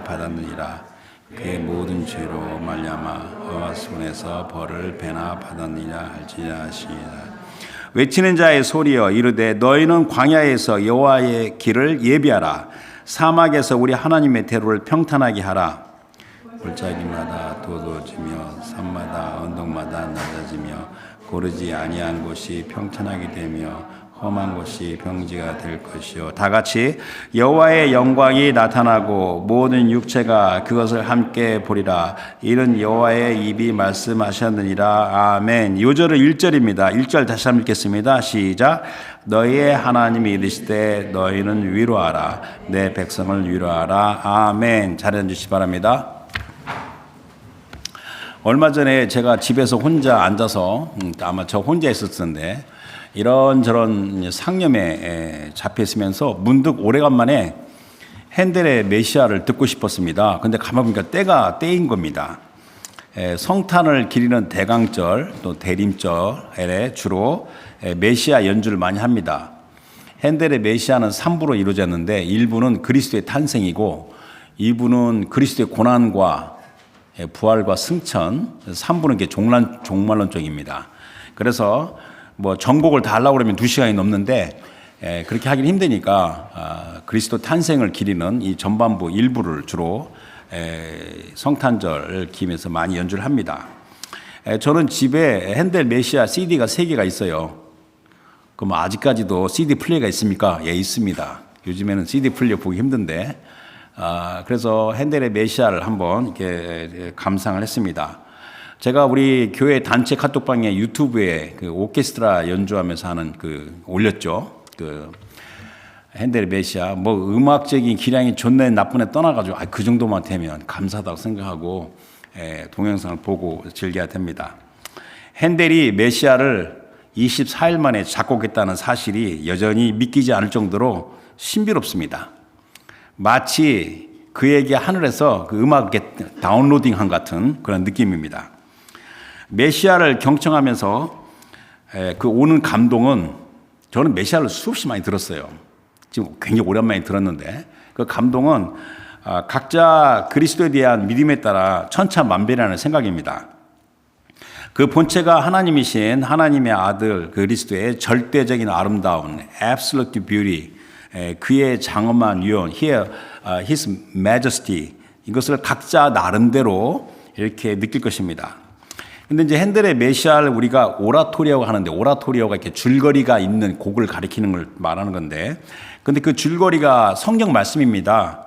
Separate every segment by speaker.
Speaker 1: 배나 받았느니라. 그의 모든 죄로 말미암아 여호와 손에서 벌을 배나 받았느니라 할지라 하시니라. 외치는 자의 소리여 이르되 너희는 광야에서 여호와의 길을 예비하라. 사막에서 우리 하나님의 대로를 평탄하게 하라. 골짜기마다 도도지며 산마다 언덕마다 낮아지며 고르지 아니한 곳이 평탄하게 되며 험한 곳이 평지가 될 것이요. 다 같이 여호와의 영광이 나타나고 모든 육체가 그것을 함께 보리라. 이는 여호와의 입이 말씀하셨느니라. 아멘. 요절은 1절입니다. 1절 다시 한번 읽겠습니다. 시작. 너희의 하나님이 이르시되 너희는 위로하라. 내 백성을 위로하라. 아멘. 잘 앉으시기 바랍니다. 얼마 전에 제가 집에서 혼자 앉아서 아마 저 혼자 있었는데 이런저런 상념에 잡혀 있으면서 문득 오래간만에 핸델의 메시아를 듣고 싶었습니다. 근데 가만 보니까 때가 때인 겁니다. 성탄을 기리는 대강절 또 대림절에 주로 메시아 연주를 많이 합니다. 핸델의 메시아는 3부로 이루어졌는데 1부는 그리스도의 탄생이고 2부는 그리스도의 고난과 부활과 승천, 3부는 이게 종말론 쪽입니다. 그래서 뭐 전곡을 다 하려고 그러면 2시간이 넘는데 그렇게 하긴 힘드니까 그리스도 탄생을 기리는 이 전반부 일부를 주로 성탄절을 기면서 많이 연주를 합니다. 저는 집에 핸델 메시아 CD가 3개가 있어요. 그럼 아직까지도 CD 플레이가 있습니까? 예, 있습니다. 요즘에는 CD 플레이 보기 힘든데 그래서 핸델의 메시아를 한번 이렇게 감상을 했습니다. 제가 우리 교회 단체 카톡방에 유튜브에 그 오케스트라 연주하면서 하는 올렸죠. 핸델의 메시아. 뭐 음악적인 기량이 좋네 나쁘네 떠나가지고 그 정도만 되면 감사하다고 생각하고 동영상을 보고 즐겨야 됩니다. 핸델이 메시아를 24일 만에 작곡했다는 사실이 여전히 믿기지 않을 정도로 신비롭습니다. 마치 그에게 하늘에서 그 음악에 다운로딩한 같은 그런 느낌입니다. 메시아를 경청하면서 그 오는 감동은 저는 메시아를 수없이 많이 들었어요. 지금 굉장히 오랜만에 들었는데 그 감동은 각자 그리스도에 대한 믿음에 따라 천차만별이라는 생각입니다. 그 본체가 하나님이신 하나님의 아들 그리스도의 절대적인 아름다운 absolute beauty, 그의 장엄한 유언, his majesty, 이것을 각자 나름대로 이렇게 느낄 것입니다. 근데 이제 핸델의 메시아를 우리가 오라토리오가 하는데 오라토리오가 이렇게 줄거리가 있는 곡을 가리키는 걸 말하는 건데 근데 그 줄거리가 성경 말씀입니다.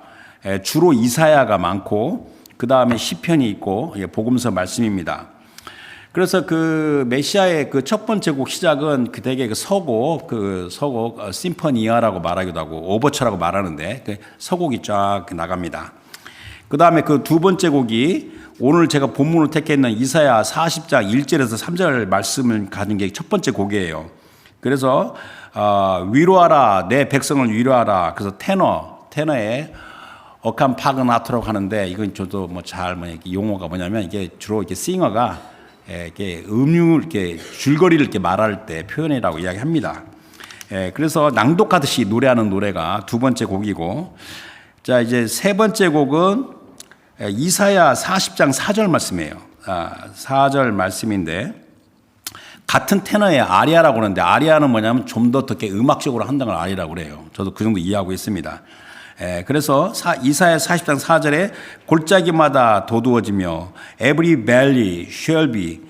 Speaker 1: 주로 이사야가 많고 그 다음에 시편이 있고 복음서 말씀입니다. 그래서 그 메시아의 그 첫 번째 곡 시작은 되게 서곡 심포니아라고 말하기도 하고 오버처라고 말하는데 그 서곡이 쫙 나갑니다. 그 다음에 그 두 번째 곡이 오늘 제가 본문을 택했는 이사야 40장 1절에서 3절 말씀을 가진 게 첫 번째 곡이에요. 그래서 위로하라 내 백성을 위로하라. 그래서 테너에 어칸 파그나토라고 하는데 이건 저도 용어가 뭐냐면 이게 주로 이렇게 싱어가 이렇게 이렇게 줄거리를 이렇게 말할 때 표현이라고 이야기합니다. 그래서 낭독하듯이 노래하는 노래가 두 번째 곡이고, 자 이제 세 번째 곡은 이사야 40장 4절 말씀이에요. 4절 말씀인데 같은 테너의 아리아라고 하는데 아리아는 뭐냐면 좀 더 어떻게 음악적으로 한다는 걸 아리아라고 그래요. 저도 그 정도 이해하고 있습니다. 그래서 이사야 40장 4절에 골짜기마다 도두어지며 every valley shall be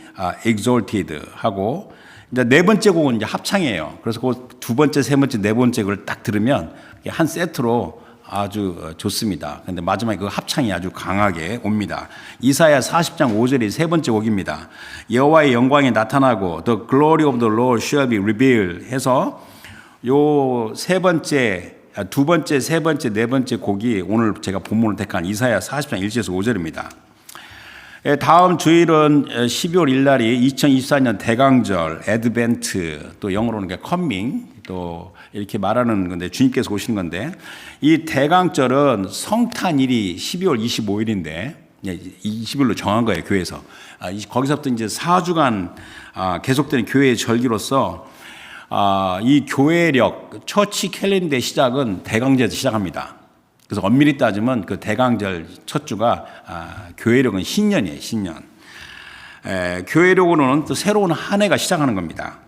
Speaker 1: exalted 하고 이제 네 번째 곡은 이제 합창이에요. 그래서 그 두 번째, 세 번째, 네 번째 걸 딱 들으면 한 세트로 아주 좋습니다. 근데 마지막에 그 합창이 아주 강하게 옵니다. 이사야 40장 5절이 세 번째 곡입니다. 여호와의 영광이 나타나고 the glory of the Lord shall be revealed 해서 요 세 번째, 두 번째, 세 번째, 네 번째 곡이 오늘 제가 본문을 택한 이사야 40장 1절에서 5절입니다. 다음 주일은 12월 1날이 2024년 대강절, 애드벤트, 또 영어로는 커밍, 또 이렇게 말하는 건데 주님께서 오시는 건데 이 대강절은 성탄일이 12월 25일인데 20일로 정한 거예요, 교회에서. 거기서부터 이제 4주간 계속되는 교회의 절기로서 이 교회력, 처치 캘린더의 시작은 대강절에서 시작합니다. 그래서 엄밀히 따지면 그 대강절 첫 주가 교회력은 신년이에요. 신년. 교회력으로는 또 새로운 한 해가 시작하는 겁니다.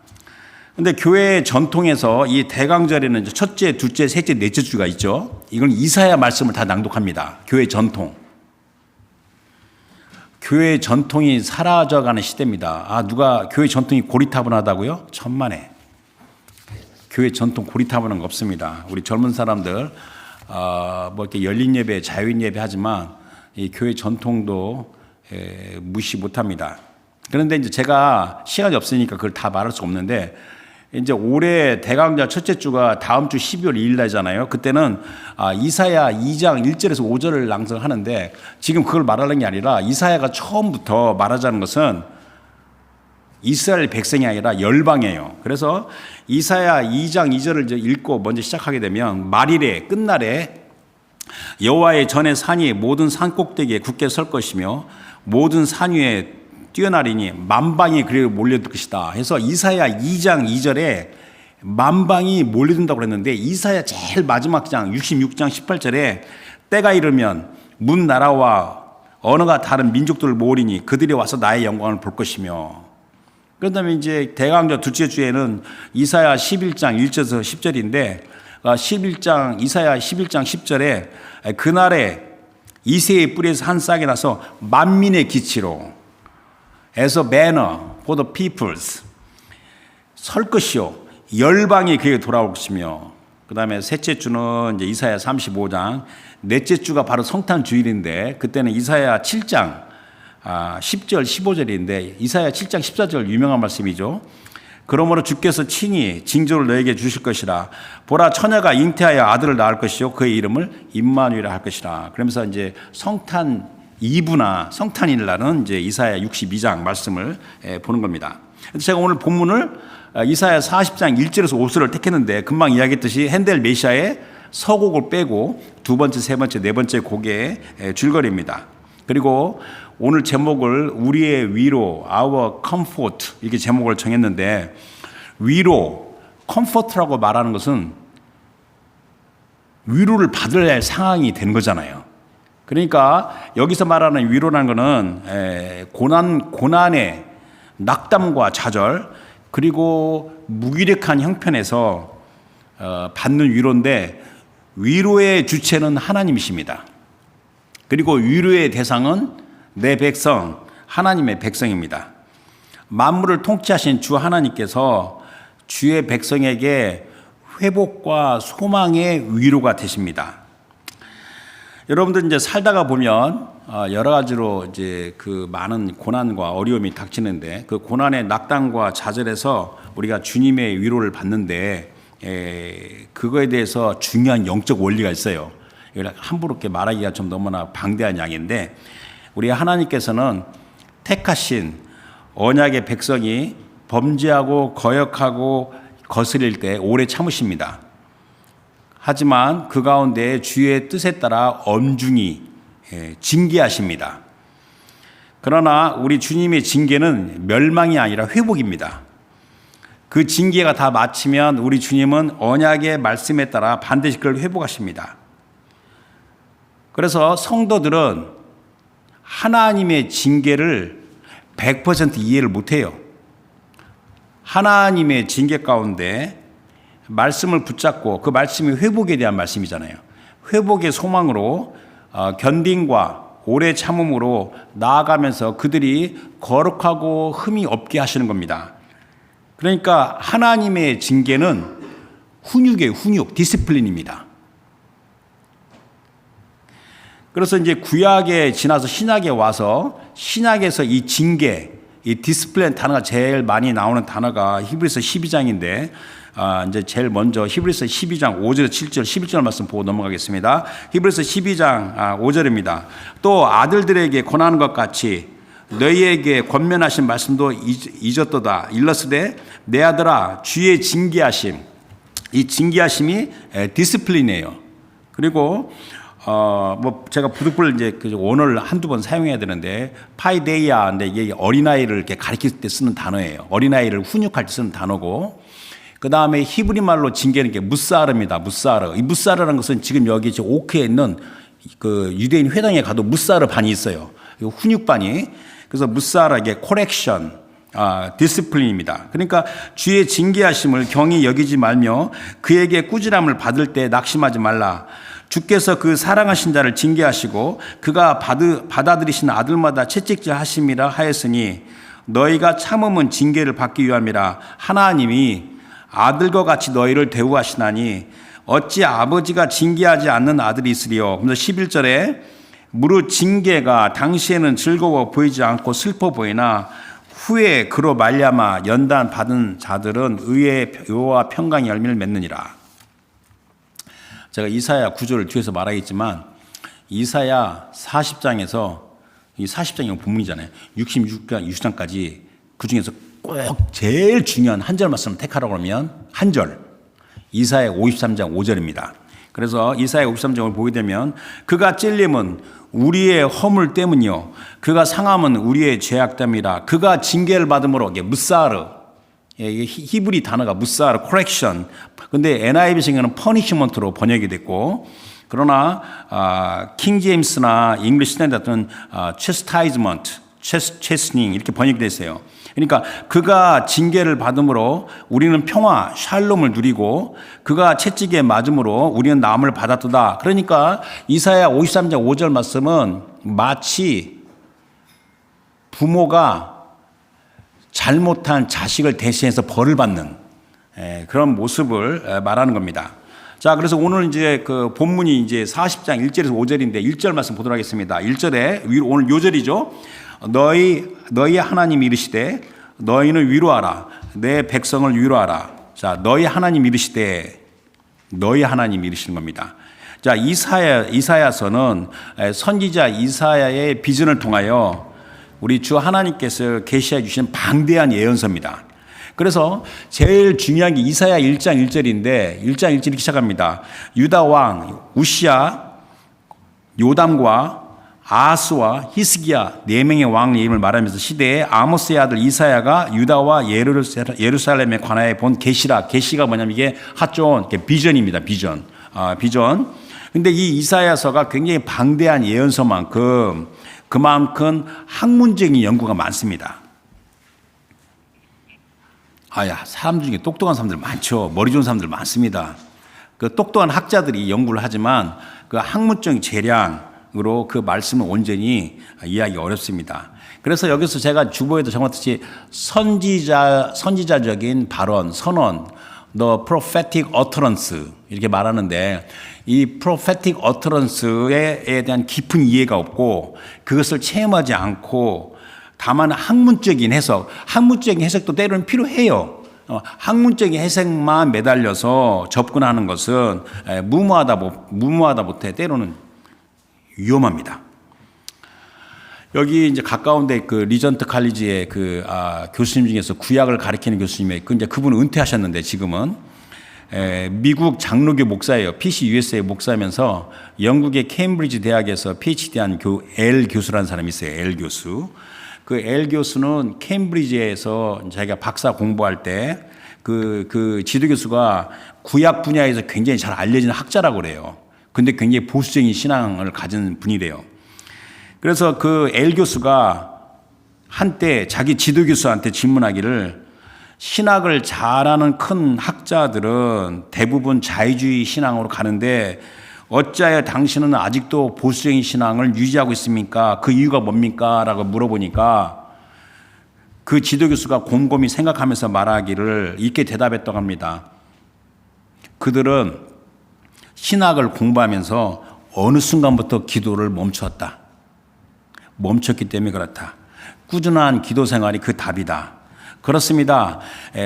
Speaker 1: 근데 교회 전통에서 이 대강절에는 첫째, 둘째, 셋째, 넷째 주가 있죠. 이건 이사야 말씀을 다 낭독합니다. 교회 전통. 교회 전통이 사라져가는 시대입니다. 누가 교회 전통이 고리타분하다고요? 천만에. 교회 전통 고리타분한 거 없습니다. 우리 젊은 사람들 뭐 이렇게 열린 예배, 자유인 예배 하지만 이 교회 전통도 무시 못합니다. 그런데 이제 제가 시간이 없으니까 그걸 다 말할 수 없는데 이제 올해 대강절 첫째 주가 다음 주 12월 2일 날이잖아요. 그때는 이사야 2장 1절에서 5절을 낭송하는데 지금 그걸 말하는 게 아니라 이사야가 처음부터 말하자는 것은 이스라엘 백성이 아니라 열방이에요. 그래서 이사야 2장 2절을 이제 읽고 먼저 시작하게 되면 말일에 끝날에 여호와의 전의 산이 모든 산 꼭대기에 굳게 설 것이며 모든 산 위에 뛰어나리니 만방이 그리로 몰려들 것이다 해서 이사야 2장 2절에 만방이 몰려든다고 그랬는데 이사야 제일 마지막 장 66장 18절에 때가 이르면 문 나라와 언어가 다른 민족들을 모으리니 그들이 와서 나의 영광을 볼 것이며 그다음에 이제 대강절 둘째 주에는 이사야 11장 1절에서 10절인데 이사야 11장 10절에 그날에 이새의 뿌리에서 한 싹이 나서 만민의 기치로 as a banner for the peoples 설 것이요 열방이 그에게 돌아올 것이며 그다음에 셋째 주는 이제 이사야 35장 넷째 주가 바로 성탄 주일인데 그때는 이사야 7장 10절 15절인데 이사야 7장 14절 유명한 말씀이죠. 그러므로 주께서 친히 징조를 너에게 주실 것이라 보라 처녀가 잉태하여 아들을 낳을 것이요 그의 이름을 임마누엘이라 할 것이라. 그러면서 이제 성탄 이브나 성탄일 날은 이제 이사야 62장 말씀을 보는 겁니다. 제가 오늘 본문을 이사야 40장 1절에서 5절을 택했는데 금방 이야기했듯이 핸델 메시아의 서곡을 빼고 두 번째, 세 번째, 네 번째 곡의 줄거리입니다. 그리고 오늘 제목을 우리의 위로, our comfort 이렇게 제목을 정했는데 위로, comfort라고 말하는 것은 위로를 받을 할 상황이 된 거잖아요. 그러니까 여기서 말하는 위로라는 것은 고난의 낙담과 좌절 그리고 무기력한 형편에서 받는 위로인데 위로의 주체는 하나님이십니다. 그리고 위로의 대상은 내 백성, 하나님의 백성입니다. 만물을 통치하신 주 하나님께서 주의 백성에게 회복과 소망의 위로가 되십니다. 여러분들 이제 살다가 보면 여러 가지로 이제 그 많은 고난과 어려움이 닥치는데 그 고난의 낙담과 좌절에서 우리가 주님의 위로를 받는데 그거에 대해서 중요한 영적 원리가 있어요. 이걸 함부로 이렇게 말하기가 좀 너무나 방대한 양인데 우리 하나님께서는 택하신 언약의 백성이 범죄하고 거역하고 거스릴 때 오래 참으십니다. 하지만 그 가운데 주의 뜻에 따라 엄중히 징계하십니다. 그러나 우리 주님의 징계는 멸망이 아니라 회복입니다. 그 징계가 다 마치면 우리 주님은 언약의 말씀에 따라 반드시 그걸 회복하십니다. 그래서 성도들은 하나님의 징계를 100% 이해를 못해요. 하나님의 징계 가운데 말씀을 붙잡고 그 말씀이 회복에 대한 말씀이잖아요. 회복의 소망으로 견딘과 오래 참음으로 나아가면서 그들이 거룩하고 흠이 없게 하시는 겁니다. 그러니까 하나님의 징계는 훈육의 훈육, 디시플린입니다. 그래서 이제 구약에 지나서 신약에 와서 신약에서 이 징계, 이 디스플레인 단어가 제일 많이 나오는 단어가 히브리서 12장인데 이제 제일 먼저 히브리서 12장 5절에서 7절 11절 말씀 보고 넘어가겠습니다. 히브리서 12장 5절입니다. 또 아들들에게 권하는 것 같이 너희에게 권면하신 말씀도 잊었도다. 일러스되 내 아들아 주의 징계하심, 이 징계하심이 디스플린이에요. 그리고 뭐 제가 부득불 이제 그 원어를 한두 번 사용해야 되는데 파이데이아인데 이게 어린아이를 이렇게 가리킬 때 쓰는 단어예요. 어린아이를 훈육할 때 쓰는 단어고 그 다음에 히브리 말로 징계는 게 무사르입니다. 무사르. 이 무사르라는 것은 지금 여기 오크에 있는 그 유대인 회당에 가도 무사르 반이 있어요. 훈육반이. 그래서 무사르에게 코렉션, 디스플린입니다. 그러니까 주의 징계하심을 경히 여기지 말며 그에게 꾸지람을 받을 때 낙심하지 말라. 주께서 그 사랑하신 자를 징계하시고 그가 받아들이신 아들마다 채찍질 하심이라 하였으니 너희가 참음은 징계를 받기 위함이라. 하나님이 아들과 같이 너희를 대우하시나니 어찌 아버지가 징계하지 않는 아들이 있으리요. 그래서 11절에 무릇 징계가 당시에는 즐거워 보이지 않고 슬퍼 보이나 후에 그로 말미암아 연단 받은 자들은 의의 묘와 평강의 열매를 맺느니라. 제가 이사야 9절을 뒤에서 말하겠지만 이사야 40장에서 이 40장이 본문이잖아요. 66장까지 그 중에서 꼭 제일 중요한 한 절 말씀을 택하라고 하면 한 절. 이사야 53장 5절입니다. 그래서 이사야 53장을 보게 되면 그가 찔림은 우리의 허물 때문이요 그가 상함은 우리의 죄악 때문이라. 그가 징계를 받음으로 이게 무사르. 히브리 단어가 무사르, 코렉션. 근데 NIV식에는 퍼니시먼트로 번역이 됐고 그러나 킹 제임스나 잉글리시 스탠다드는 체스타이즈먼트, 체스닝 이렇게 번역이 됐어요. 그러니까 그가 징계를 받음으로 우리는 평화, 샬롬을 누리고 그가 채찍에 맞음으로 우리는 나음을 받았도다. 그러니까 이사야 53장 5절 말씀은 마치 부모가 잘못한 자식을 대신해서 벌을 받는 그런 모습을 말하는 겁니다. 자, 그래서 오늘 이제 그 본문이 이제 40장 1절에서 5절인데 1절 말씀 보도록 하겠습니다. 1절에 오늘 요절이죠. 너희 하나님 이르시되 너희는 위로하라. 내 백성을 위로하라. 자, 너희 하나님 이르시되 너희 하나님 이르시는 겁니다. 자, 이사야서는 선지자 이사야의 비전을 통하여 우리 주 하나님께서 계시해 주신 방대한 예언서입니다. 그래서 제일 중요한 게 이사야 1장 1절인데 1장 1절 이렇게 시작합니다. 유다 왕 우시야 요담과 아하스와 히스기야 네 명의 왕의 이름을 말하면서 시대에 아모스의 아들 이사야가 유다와 예루살렘에 관하여 본 계시라. 계시가 뭐냐면 이게 핫존, 비전입니다. 비전. 비전. 근데 이 이사야서가 굉장히 방대한 예언서만큼 그만큼 학문적인 연구가 많습니다. 사람 중에 똑똑한 사람들 많죠. 머리 좋은 사람들 많습니다. 그 똑똑한 학자들이 연구를 하지만 그 학문적인 재량으로 그 말씀을 온전히 이해하기 어렵습니다. 그래서 여기서 제가 주보에도 정확히 선지자적인 발언, 선언, the prophetic utterance 이렇게 말하는데 이 prophetic utterance에 대한 깊은 이해가 없고 그것을 체험하지 않고 다만 학문적인 해석도 때로는 필요해요. 학문적인 해석만 매달려서 접근하는 것은 무모하다 못해 때로는 위험합니다. 여기 이제 가까운데 그 리전트 칼리지의 교수님 중에서 구약을 가르치는 교수님이 그분은 은퇴하셨는데 지금은 미국 장로교 목사예요. PCUSA 목사면서 영국의 케임브리지 대학에서 PhD한 엘 교수라는 사람이 있어요. 엘 교수. 그 엘 교수는 케임브리지에서 자기가 박사 공부할 때 그 지도 교수가 구약 분야에서 굉장히 잘 알려진 학자라고 그래요. 근데 굉장히 보수적인 신앙을 가진 분이래요. 그래서 그 엘 교수가 한때 자기 지도 교수한테 질문하기를 신학을 잘하는 큰 학자들은 대부분 자유주의 신앙으로 가는데 어찌하여 당신은 아직도 보수적인 신앙을 유지하고 있습니까? 그 이유가 뭡니까? 라고 물어보니까 그 지도 교수가 곰곰이 생각하면서 말하기를 이렇게 대답했다고 합니다. 그들은 신학을 공부하면서 어느 순간부터 기도를 멈췄다. 멈췄기 때문에 그렇다. 꾸준한 기도 생활이 그 답이다. 그렇습니다.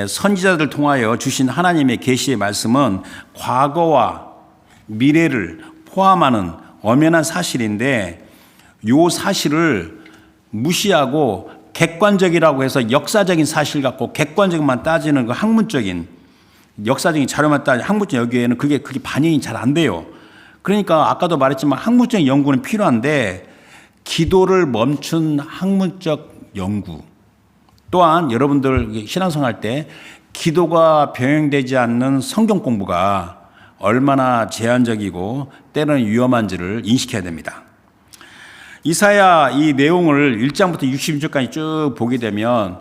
Speaker 1: 선지자들 통하여 주신 하나님의 계시의 말씀은 과거와 미래를 포함하는 엄연한 사실인데 이 사실을 무시하고 객관적이라고 해서 역사적인 사실 갖고 객관적인만 따지는 그 학문적인 역사적인 자료만 따지는 학문적 여기에는 그게 반영이 잘 안 돼요. 그러니까 아까도 말했지만 학문적인 연구는 필요한데 기도를 멈춘 학문적 연구 또한 여러분들 신앙생활 할 때 기도가 병행되지 않는 성경 공부가 얼마나 제한적이고 때로는 위험한지를 인식해야 됩니다. 이사야 이 내용을 1장부터 66장까지 쭉 보게 되면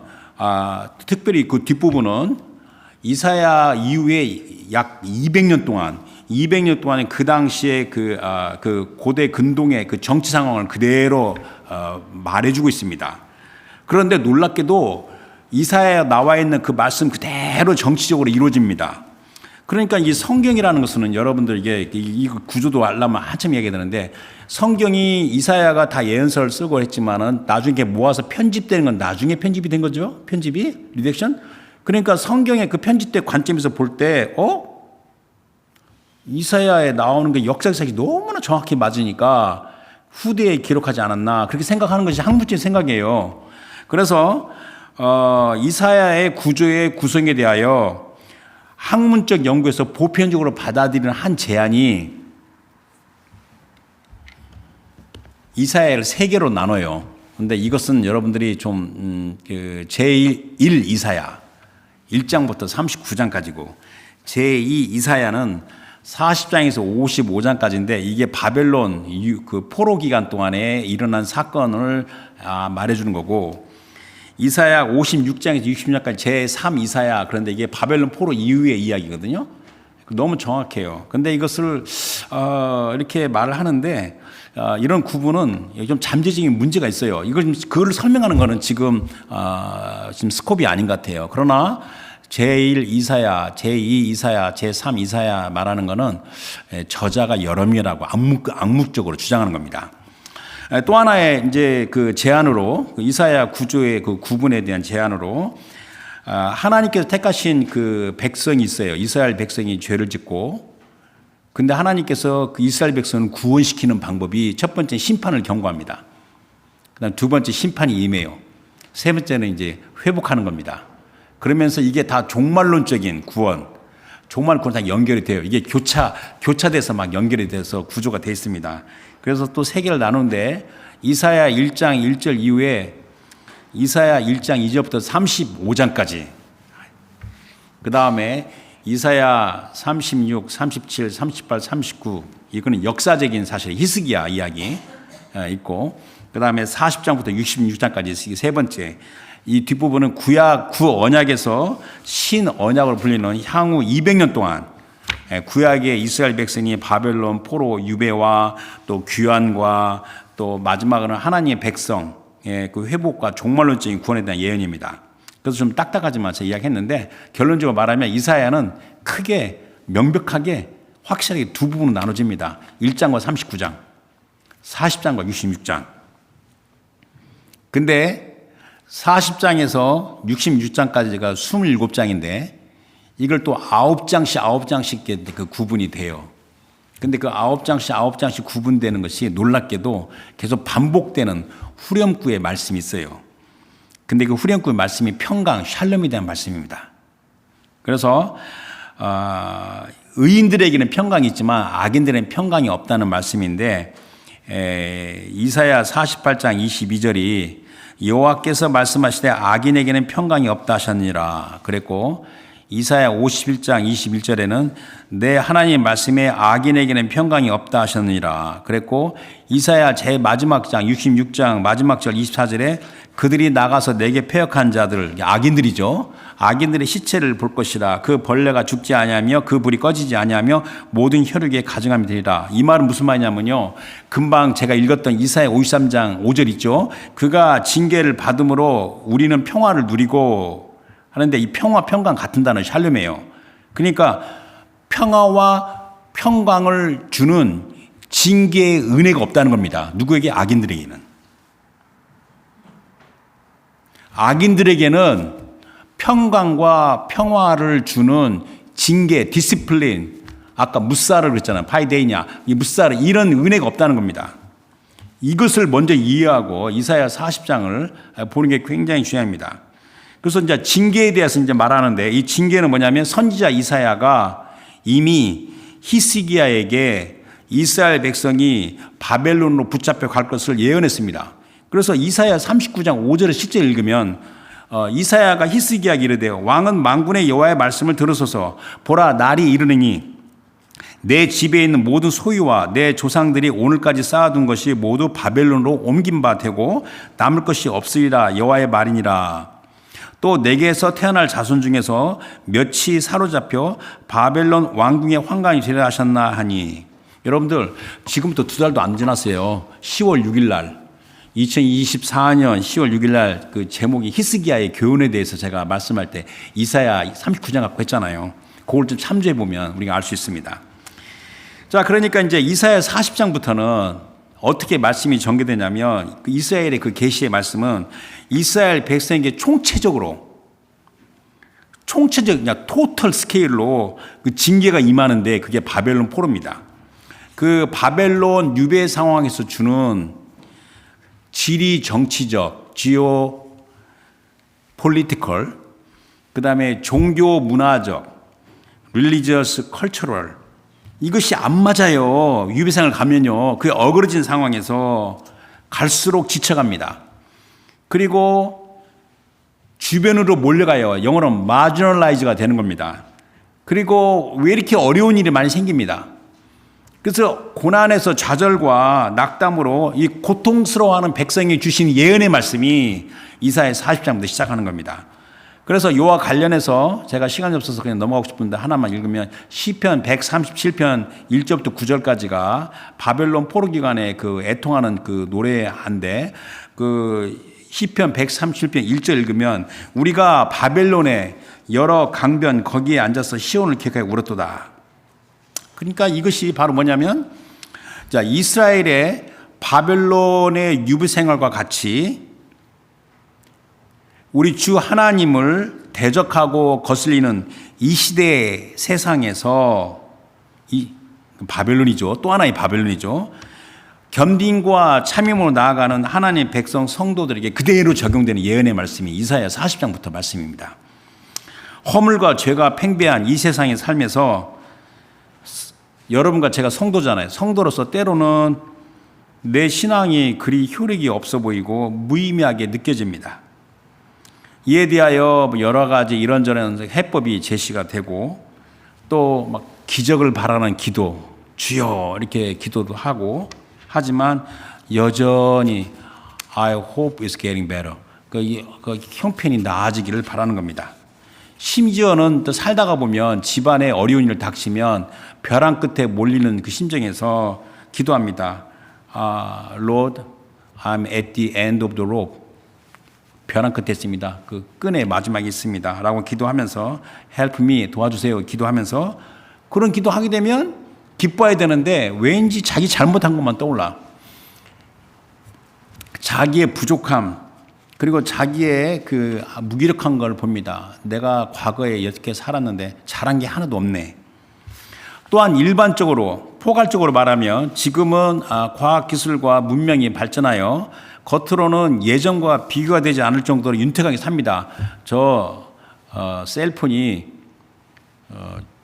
Speaker 1: 특별히 그 뒷부분은 이사야 이후에 약 200년 동안에 그 당시에 그 고대 근동의 그 정치 상황을 그대로 말해주고 있습니다. 그런데 놀랍게도 이사야에 나와 있는 그 말씀 그대로 정치적으로 이루어집니다. 그러니까 이 성경이라는 것은 여러분들 이 구조도 알려면 한참 얘기해야 되는데, 성경이 이사야가 다 예언서를 쓰고 했지만은 나중에 모아서 편집되는 건 나중에 편집이 된 거죠. 편집이 리덕션. 그러니까 성경의 그 편집된 관점에서 볼 때 이사야에 나오는 게 역사적이 너무나 정확히 맞으니까 후대에 기록하지 않았나 그렇게 생각하는 것이 학문적인 생각이에요. 그래서 이사야의 구조의 구성에 대하여 학문적 연구에서 보편적으로 받아들이는 한 제안이 이사야를 세 개로 나눠요. 그런데 이것은 여러분들이 좀 제1 이사야 1장부터 39장까지고, 제2 이사야는 40장에서 55장까지인데 이게 바벨론 그 포로 기간 동안에 일어난 사건을 말해주는 거고, 이사야 56장에서 60장까지 제3 이사야, 그런데 이게 바벨론 포로 이후의 이야기거든요. 너무 정확해요. 근데 이것을 이렇게 말을 하는데 이런 구분은 좀 잠재적인 문제가 있어요. 그걸 설명하는 거는 지금 스콥이 아닌 것 같아요. 그러나 제1 이사야, 제2 이사야, 제3 이사야 말하는 거는 저자가 여러미야라고 암묵적으로 주장하는 겁니다. 또 하나의 이제 그 제안으로, 이사야 구조의 그 구분에 대한 제안으로, 하나님께서 택하신 그 백성이 있어요. 이스라엘 백성이 죄를 짓고, 근데 하나님께서 그 이스라엘 백성을 구원시키는 방법이 첫 번째 심판을 경고합니다. 그다음 두 번째 심판이 임해요. 세 번째는 이제 회복하는 겁니다. 그러면서 이게 다 종말론적인 구원, 종말 구원 다 연결이 돼요. 이게 교차돼서 막 연결이 돼서 구조가 되어 있습니다. 그래서 또 세 개를 나누는데, 이사야 1장 1절 이후에 이사야 1장 2절부터 35장까지, 그 다음에 이사야 36, 37, 38, 39, 이거는 역사적인 사실 히스기야 이야기 있고, 그 다음에 40장부터 66장까지 세 번째, 이 뒷부분은 구언약에서 신언약으로 불리는 향후 200년 동안 구약의 이스라엘 백성이 바벨론 포로 유배와 또 귀환과 또 마지막으로는 하나님의 백성 그 회복과 종말론적인 구원에 대한 예언입니다. 그래서 좀 딱딱하지만 제가 이야기했는데, 결론적으로 말하면 이사야는 크게 명백하게 확실하게 두 부분으로 나눠집니다. 1장과 39장, 40장과 66장. 근데 40장에서 66장까지가 27장인데 이걸 또 9장씩 그 구분이 돼요. 근데 그 9장씩 구분되는 것이 놀랍게도 계속 반복되는 후렴구의 말씀이 있어요. 근데 그 후렴구의 말씀이 평강, 샬롬에 대한 말씀입니다. 그래서 의인들에게는 평강이 있지만 악인들에게는 평강이 없다는 말씀인데, 이사야 48장 22절이 여호와께서 말씀하시되 악인에게는 평강이 없다 하셨느니라 그랬고, 이사야 51장 21절에는 내 하나님의 말씀에 악인에게는 평강이 없다 하셨느니라 그랬고, 이사야 제 마지막 장 66장 마지막 절 24절에 그들이 나가서 내게 패역한 자들, 악인들이죠. 악인들의 시체를 볼 것이라. 그 벌레가 죽지 아니하며 그 불이 꺼지지 아니하며 모든 혈육에 가증함이 되리라. 이 말은 무슨 말이냐면요, 금방 제가 읽었던 이사야 53장 5절 있죠. 그가 징계를 받음으로 우리는 평화를 누리고 하는데, 이 평화, 평강 같은 단어 샬롬이에요. 그러니까 평화와 평강을 주는 징계의 은혜가 없다는 겁니다. 누구에게? 악인들에게는. 악인들에게는 평강과 평화를 주는 징계, 디시플린, 아까 무사를 그랬잖아요. 파이데이냐, 이 무사를, 이런 은혜가 없다는 겁니다. 이것을 먼저 이해하고 이사야 40장을 보는 게 굉장히 중요합니다. 그래서 이제 징계에 대해서 이제 말하는데, 이 징계는 뭐냐면 선지자 이사야가 이미 히스기야에게 이스라엘 백성이 바벨론으로 붙잡혀 갈 것을 예언했습니다. 그래서 이사야 39장 5절을 실제 읽으면 이사야가 히스기야에게 이르되 왕은 만군의 여호와의 말씀을 들으소서. 보라, 날이 이르느니 내 집에 있는 모든 소유와 내 조상들이 오늘까지 쌓아둔 것이 모두 바벨론으로 옮긴 바 되고 남을 것이 없으리라. 여호와의 말이니라. 또 내게서 태어날 자손 중에서 몇이 사로잡혀 바벨론 왕궁의 환관이 되려 하셨나 하니. 여러분들, 지금부터 2달도 안 지났어요. 10월 6일 날 2024년 10월 6일 날 그 제목이 히스기야의 교훈에 대해서 제가 말씀할 때 이사야 39장 갖고 했잖아요. 그걸 좀 참조해 보면 우리가 알 수 있습니다. 자, 그러니까 이제 이사야 40장부터는 어떻게 말씀이 전개되냐면 그 이스라엘의 그 계시의 말씀은 이스라엘 백성에게 총체적 그냥 토털 스케일로 그 징계가 임하는데 그게 바벨론 포로입니다. 그 바벨론 유배 상황에서 주는 지리 정치적, 지오 폴리티컬, 그다음에 종교 문화적, 릴리지어스 컬처럴, 이것이 안 맞아요. 유배생을 가면요. 그게 어그러진 상황에서 갈수록 지쳐갑니다. 그리고 주변으로 몰려가요. 영어로는 마지널라이즈가 되는 겁니다. 그리고 왜 이렇게 어려운 일이 많이 생깁니다. 그래서 고난에서 좌절과 낙담으로 이 고통스러워하는 백성이 주신 예언의 말씀이 이사야 40장부터 시작하는 겁니다. 그래서 이와 관련해서 제가 시간이 없어서 그냥 넘어가고 싶은데 하나만 읽으면 시편 137편 1절부터 9절까지가 바벨론 포로 기간에 그 애통하는 그 노래인데 그 시편 137편 1절 읽으면 우리가 바벨론의 여러 강변 거기에 앉아서 시온을 기억하여 울었도다. 그러니까 이것이 바로 뭐냐면 자, 이스라엘의 바벨론의 유배 생활과 같이 우리 주 하나님을 대적하고 거슬리는 이 시대의 세상에서 이 바벨론이죠. 또 하나의 바벨론이죠. 겸딩과 참임으로 나아가는 하나님의 백성 성도들에게 그대로 적용되는 예언의 말씀이 이사야 40장부터 말씀입니다. 허물과 죄가 팽배한 이 세상의 삶에서 여러분과 제가 성도잖아요. 성도로서 때로는 내 신앙이 그리 효력이 없어 보이고 무의미하게 느껴집니다. 이에 대하여 여러 가지 이런저런 해법이 제시가 되고 또 막 기적을 바라는 기도, 주여 이렇게 기도도 하고 하지만 여전히 I hope it's getting better. 그 형편이 나아지기를 바라는 겁니다. 심지어는 또 살다가 보면 집안에 어려운 일 닥치면 벼랑 끝에 몰리는 그 심정에서 기도합니다. Lord, I'm at the end of the rope. 벼랑 끝에 있습니다. 그 끈의 마지막에 있습니다. 라고 기도하면서 help me, 도와주세요. 기도하면서 그런 기도하게 되면 기뻐야 되는데 왠지 자기 잘못한 것만 떠올라. 자기의 부족함 그리고 자기의 그 무기력한 걸 봅니다. 내가 과거에 이렇게 살았는데 잘한 게 하나도 없네. 또한 일반적으로 포괄적으로 말하면 지금은 과학기술과 문명이 발전하여 겉으로는 예전과 비교가 되지 않을 정도로 윤택하게 삽니다. 저 셀폰이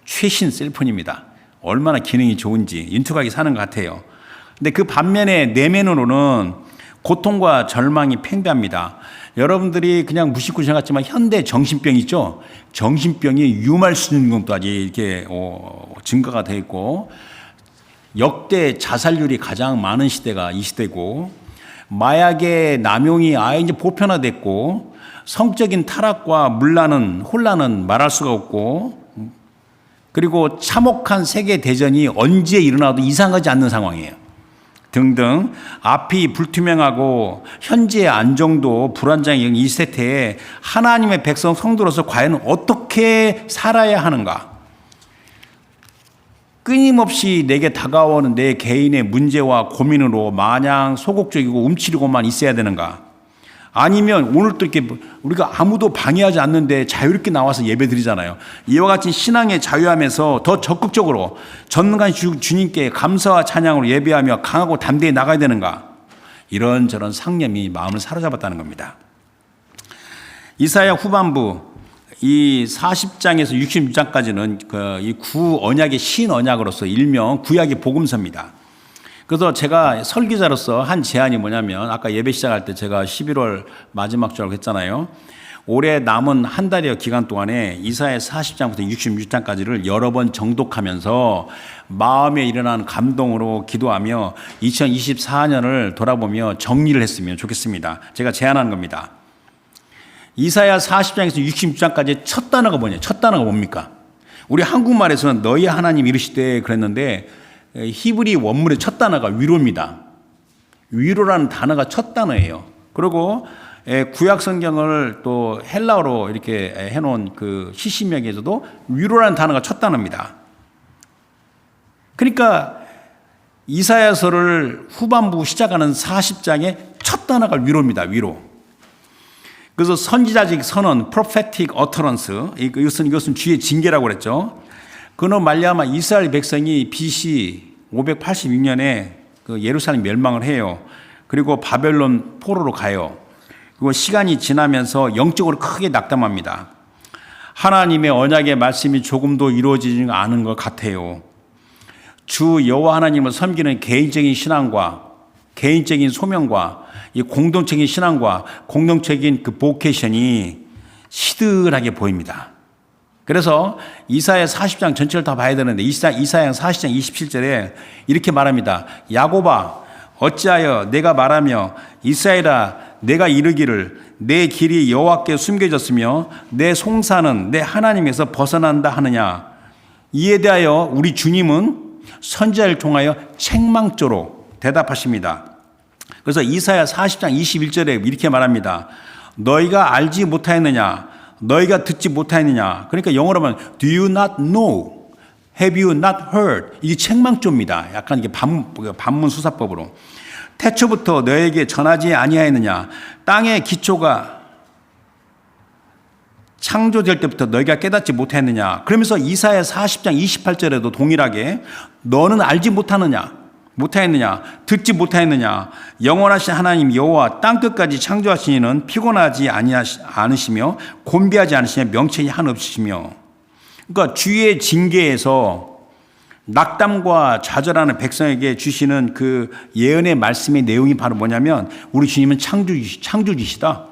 Speaker 1: 최신 셀폰입니다. 얼마나 기능이 좋은지 윤택하게 사는 것 같아요. 근데 그 반면에 내면으로는 고통과 절망이 팽배합니다. 여러분들이 그냥 무심코 생각했지만 현대 정신병 있죠? 정신병이 유말 수준까지 이렇게 증가가 되어 있고 역대 자살률이 가장 많은 시대가 이 시대고 마약의 남용이 아예 이제 보편화됐고 성적인 타락과 혼란은 말할 수가 없고 그리고 참혹한 세계 대전이 언제 일어나도 이상하지 않는 상황이에요. 등등 앞이 불투명하고 현재의 안정도 불안정한 이 세태에 하나님의 백성 성도로서 과연 어떻게 살아야 하는가? 끊임없이 내게 다가오는 내 개인의 문제와 고민으로 마냥 소극적이고 움츠리고만 있어야 되는가? 아니면 오늘 또 이렇게 우리가 아무도 방해하지 않는데 자유롭게 나와서 예배 드리잖아요. 이와 같이 신앙의 자유하면서 더 적극적으로 전능한 주님께 감사와 찬양으로 예배하며 강하고 담대히 나가야 되는가? 이런저런 상념이 마음을 사로잡았다는 겁니다. 이사야 후반부 이 40장에서 66장까지는 이 구언약의 신언약으로서 일명 구약의 복음서입니다. 그래서 제가 설교자로서 한 제안이 뭐냐면 아까 예배 시작할 때 제가 11월 마지막 주라고 했잖아요. 올해 남은 한 달여 기간 동안에 이사야 40장부터 66장까지를 여러 번 정독하면서 마음에 일어난 감동으로 기도하며 2024년을 돌아보며 정리를 했으면 좋겠습니다. 제가 제안하는 겁니다. 이사야 40장에서 66장까지 첫 단어가 뭐냐? 첫 단어가 뭡니까? 우리 한국말에서는 너희 하나님 이르시되 그랬는데 히브리 원문의 첫 단어가 위로입니다. 위로라는 단어가 첫 단어예요. 그리고 구약 성경을 또 헬라어로 이렇게 해놓은 그 시신명에서도 위로라는 단어가 첫 단어입니다. 그러니까 이사야서를 후반부 시작하는 40장의 첫 단어가 위로입니다. 위로. 그래서 선지자적 선언, prophetic utterance, 이것은 주의 징계라고 그랬죠. 그는 말미암아 이스라엘 백성이 BC 586년에 그 예루살렘 멸망을 해요. 그리고 바벨론 포로로 가요. 그리고 시간이 지나면서 영적으로 크게 낙담합니다. 하나님의 언약의 말씀이 조금도 이루어지지 않은 것 같아요. 주 여호와 하나님을 섬기는 개인적인 신앙과 개인적인 소명과 이 공동적인 신앙과 공동적인 그 보케이션이 시들하게 보입니다. 그래서 이사야 40장 전체를 다 봐야 되는데 이사야 40장 27절에 이렇게 말합니다. 야곱아 어찌하여 내가 말하며 이스라엘아 내가 이르기를 내 길이 여호와께 숨겨졌으며 내 송사는 내 하나님에서 벗어난다 하느냐. 이에 대하여 우리 주님은 선지자를 통하여 책망조로 대답하십니다. 그래서 이사야 40장 21절에 이렇게 말합니다. 너희가 알지 못하였느냐? 너희가 듣지 못하였느냐? 그러니까 영어로 하면 Do you not know? Have you not heard? 이게 책망조입니다. 약간 이게 반문 수사법으로. 태초부터 너에게 전하지 아니하였느냐? 땅의 기초가 창조될 때부터 너희가 깨닫지 못했느냐? 그러면서 이사야 40장 28절에도 동일하게 너는 알지 못하느냐? 듣지 못하였느냐? 영원하신 하나님 여호와 땅끝까지 창조하신 이는 피곤하지 않으시며 곤비하지 않으시며 명철이 한없으시며. 그러니까 주의 징계에서 낙담과 좌절하는 백성에게 주시는 그 예언의 말씀의 내용이 바로 뭐냐면 우리 주님은 창조주시다.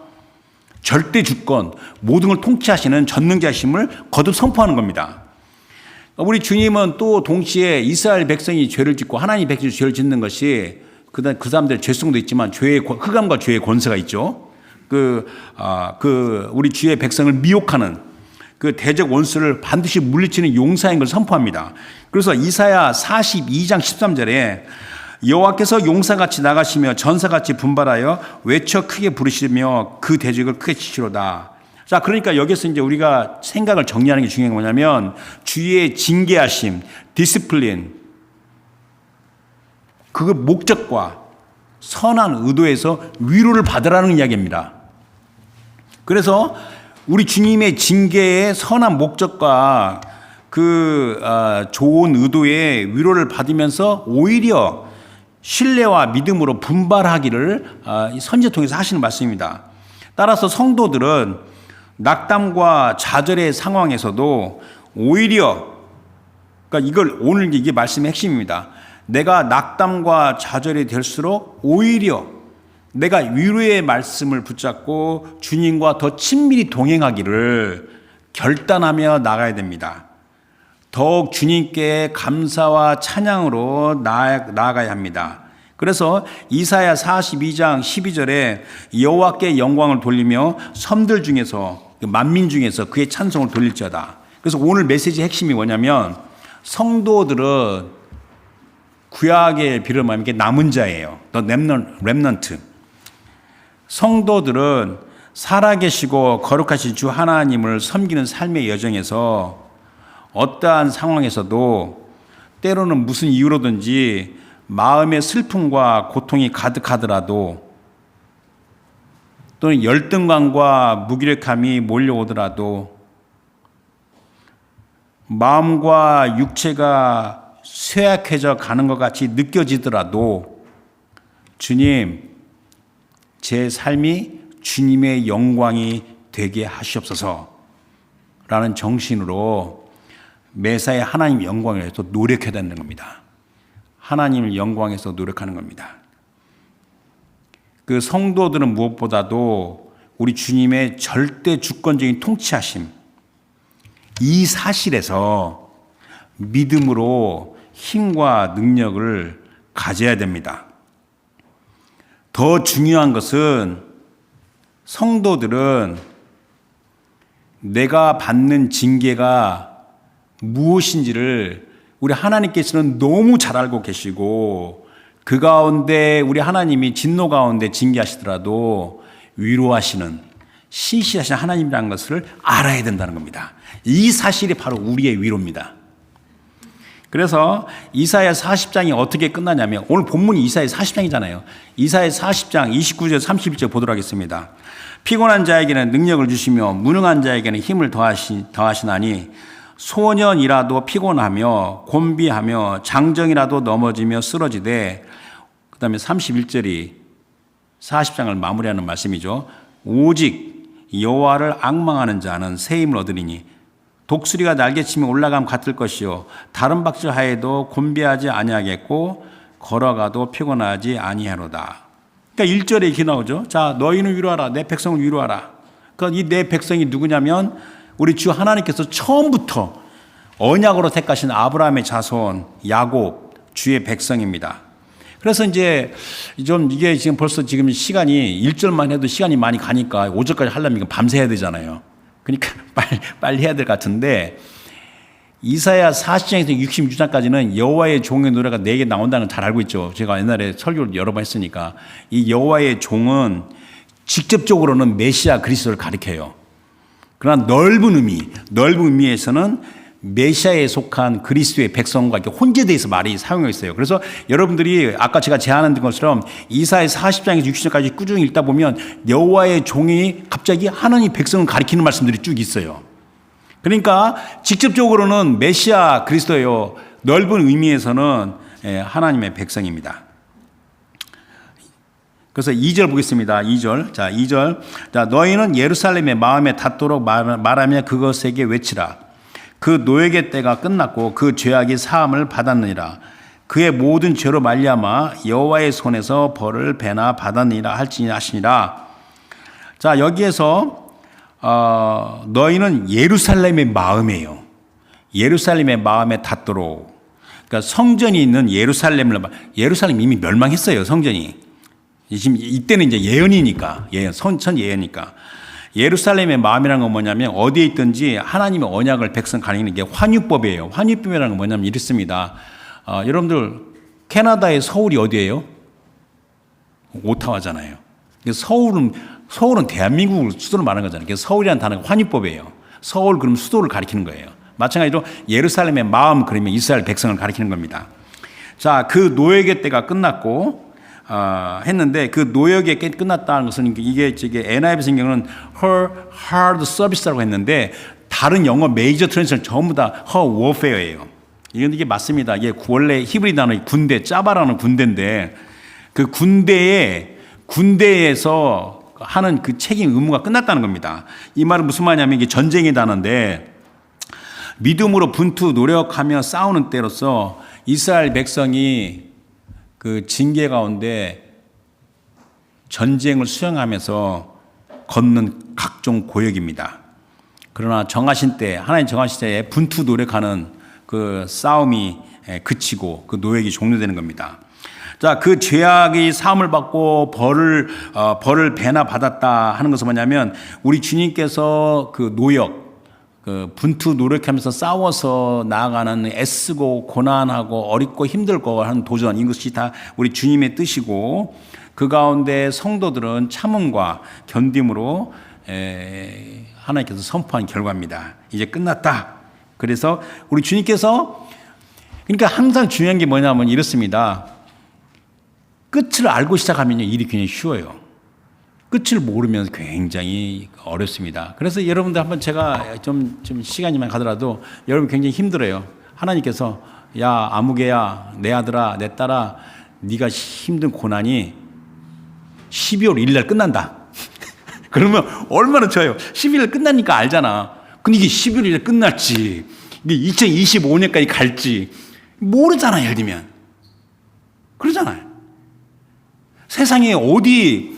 Speaker 1: 절대 주권, 모든 걸 통치하시는 전능자심을 거듭 선포하는 겁니다. 우리 주님은 또 동시에 이스라엘 백성이 죄를 짓고 하나님 백성이 죄를 짓는 것이 그 사람들의 죄성도 있지만 흑암과 죄의 권세가 있죠. 우리 주의 백성을 미혹하는 그 대적 원수를 반드시 물리치는 용사인 걸 선포합니다. 그래서 이사야 42장 13절에 여호와께서 용사같이 나가시며 전사같이 분발하여 외쳐 크게 부르시며 그 대적을 크게 치시로다. 자, 그러니까 여기서 이제 우리가 생각을 정리하는 게 중요한 게 뭐냐면 주의 징계하심, 디스플린, 그 목적과 선한 의도에서 위로를 받으라는 이야기입니다. 그래서 우리 주님의 징계의 선한 목적과 그 좋은 의도의 위로를 받으면서 오히려 신뢰와 믿음으로 분발하기를 선지자 통해서 하시는 말씀입니다. 따라서 성도들은 낙담과 좌절의 상황에서도 오히려 그러니까 오늘 이게 말씀의 핵심입니다. 내가 낙담과 좌절이 될수록 오히려 내가 위로의 말씀을 붙잡고 주님과 더 친밀히 동행하기를 결단하며 나가야 됩니다. 더욱 주님께 감사와 찬양으로 나아가야 합니다. 그래서 이사야 42장 12절에 여호와께 영광을 돌리며 섬들 중에서 만민 중에서 그의 찬송을 돌릴지어다. 그래서 오늘 메시지의 핵심이 뭐냐면 성도들은 구약의 비를 말하면 이게 남은 자예요. The remnant. 성도들은 살아계시고 거룩하신 주 하나님을 섬기는 삶의 여정에서 어떠한 상황에서도 때로는 무슨 이유로든지 마음의 슬픔과 고통이 가득하더라도 또는 열등감과 무기력함이 몰려오더라도 마음과 육체가 쇠약해져 가는 것 같이 느껴지더라도 주님, 제 삶이 주님의 영광이 되게 하시옵소서 라는 정신으로 매사에 하나님 영광을 위해서 노력해야 되는 겁니다. 하나님을 영광해서 노력하는 겁니다. 그 성도들은 무엇보다도 우리 주님의 절대 주권적인 통치하심, 이 사실에서 믿음으로 힘과 능력을 가져야 됩니다. 더 중요한 것은 성도들은 내가 받는 징계가 무엇인지를 우리 하나님께서는 너무 잘 알고 계시고, 그 가운데 우리 하나님이 진노 가운데 징계하시더라도 위로하시는 신실하신 하나님이라는 것을 알아야 된다는 겁니다. 이 사실이 바로 우리의 위로입니다. 그래서 이사야 40장이 어떻게 끝나냐면, 오늘 본문이 이사야 40장이잖아요. 이사야 40장 29절 31절 보도록 하겠습니다. 피곤한 자에게는 능력을 주시며 무능한 자에게는 힘을 더하시나니 소년이라도 피곤하며 곤비하며 장정이라도 넘어지며 쓰러지되, 그 다음에 31절이 40장을 마무리하는 말씀이죠. 오직 여호와를 앙망하는 자는 새 힘을 얻으리니 독수리가 날개치며 올라감 같을 것이요 다른 박질 하에도 곤비하지 아니하겠고 걸어가도 피곤하지 아니하로다. 그러니까 1절에 이렇게 나오죠. 자, 너희는 위로하라. 내 백성을 위로하라. 그러니까 이 내 백성이 누구냐면 우리 주 하나님께서 처음부터 언약으로 택하신 아브라함의 자손 야곱 주의 백성입니다. 그래서 이제 좀 이게 지금 벌써 지금 시간이 1절만 해도 시간이 많이 가니까 5절까지 하려면 밤새 해야 되잖아요. 그러니까 빨리 해야 될 것 같은데, 이사야 40장에서 66장까지는 여호와의 종의 노래가 4개 나온다는 걸 잘 알고 있죠. 제가 옛날에 설교를 여러 번 했으니까. 이 여호와의 종은 직접적으로는 메시아 그리스도를 가리켜요. 그러나 넓은 의미에서는 메시아에 속한 그리스도의 백성과 이렇게 혼재돼서 말이 사용되어 있어요. 그래서 여러분들이 아까 제가 제안한 것처럼 이사야 40장에서 60장까지 꾸준히 읽다 보면 여호와의 종이 갑자기 하나님 백성을 가리키는 말씀들이 쭉 있어요. 그러니까 직접적으로는 메시아 그리스도예요. 넓은 의미에서는 하나님의 백성입니다. 그래서 2절 보겠습니다. 2절. 자, 2절. 자, 너희는 예루살렘의 마음에 닿도록 말하며 그것에게 외치라. 그 노역의 때가 끝났고 그 죄악이 사함을 받았느니라. 그의 모든 죄로 말미암아 여호와의 손에서 벌을 배나 받았느니라 할지니 하시니라. 자, 여기에서 너희는 예루살렘의 마음이에요. 예루살렘의 마음에 닿도록. 그러니까 성전이 있는 예루살렘 이미 멸망했어요. 성전이. 지금 이때는 이제 예언이니까, 선 예언이니까. 예루살렘의 마음이라는 건 뭐냐면 어디에 있든지 하나님의 언약을 백성 가리키는 게 환유법이에요. 환유법이라는 건 뭐냐면 이렇습니다. 여러분들 캐나다의 서울이 어디예요? 오타와잖아요. 서울은 대한민국 수도를 말하는 거잖아요. 그래서 서울이라는 단어가 환유법이에요. 서울 그럼 수도를 가리키는 거예요. 마찬가지로 예루살렘의 마음 그러면 이스라엘 백성을 가리키는 겁니다. 자, 그 노역의 때가 끝났고 했는데 그 노역의 때 끝났다는 것은 이게 NIV 성경은 her hard service라고 했는데 다른 영어 메이저 트랜스레이션 전부 다 her warfare예요. 이게 맞습니다. 이게 원래 히브리 단어 군대 짜바라는 군대인데 그 군대에서 하는 그 책임 의무가 끝났다는 겁니다. 이 말은 무슨 말이냐면 이게 전쟁의 단어인데 믿음으로 분투 노력하며 싸우는 때로서 이스라엘 백성이 그 징계 가운데 전쟁을 수행하면서 걷는 각종 고역입니다. 그러나 정하신 때, 하나님 정하신 때에 분투 노력하는 그 싸움이 그치고 그 노역이 종료되는 겁니다. 자, 그 죄악이 사함을 받고 벌을 배나 받았다 하는 것은 뭐냐면 우리 주님께서 그 노역, 그 분투 노력하면서 싸워서 나아가는 애쓰고 고난하고 어렵고 힘들고 하는 도전, 이것이 다 우리 주님의 뜻이고 그 가운데 성도들은 참음과 견딤으로 하나님께서 선포한 결과입니다. 이제 끝났다. 그래서 우리 주님께서 그러니까 항상 중요한 게 뭐냐면 이렇습니다. 끝을 알고 시작하면 일이 굉장히 쉬워요. 끝을 모르면 굉장히 어렵습니다. 그래서 여러분들 한번 제가 좀 시간이만 가더라도 여러분 굉장히 힘들어요. 하나님께서 야 아무개야 내 아들아 내 딸아 네가 힘든 고난이 12월 1일 날 끝난다. 그러면 얼마나 좋아요. 12일 끝나니까 알잖아. 근데 이게 12월 1일 날 끝날지 이게 2025년까지 갈지 모르잖아. 예를 들면 그러잖아요. 세상에 어디